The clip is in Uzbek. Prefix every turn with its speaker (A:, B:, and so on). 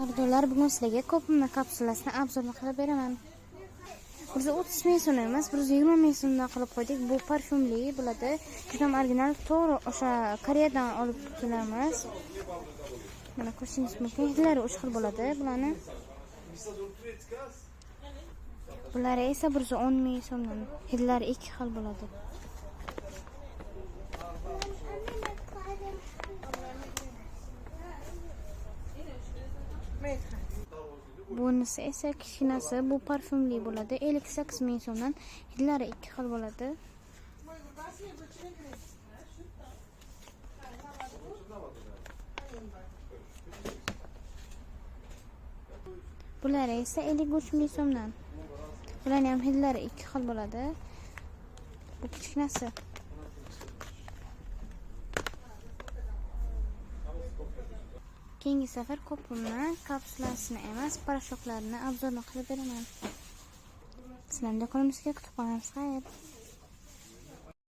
A: Xaridorlar, bugun sizlarga Kopma kapsulasini obzorni qilib beraman. 130 ming so'm emas, 120 ming so'mdan qilib qo'ydik. Bu parfumli bo'ladi. Juda original, to'g'ri o'sha Koreyadan olib kelamiz. Mana ko'rishingiz mumkin. Hidlari 3 xil bo'ladi bularni. Bular esa 110 ming so'mdan. Hidlari 2 xil bo'ladi. Bunisi esa kichkinasi, bu parfumli bo'ladi. 58 ming so'mdan. Hidlari 2 xil bo'ladi. Bular esa 53 ming so'mdan. Bularning ham hidlari 2 xil bo'ladi. Bu kichkinasi. Keyingi safar Kopma kapsulasini emas, parashoklarini obzorni qilib beraman. Sizlarni do'konimizga kutib qolamiz. Xayr.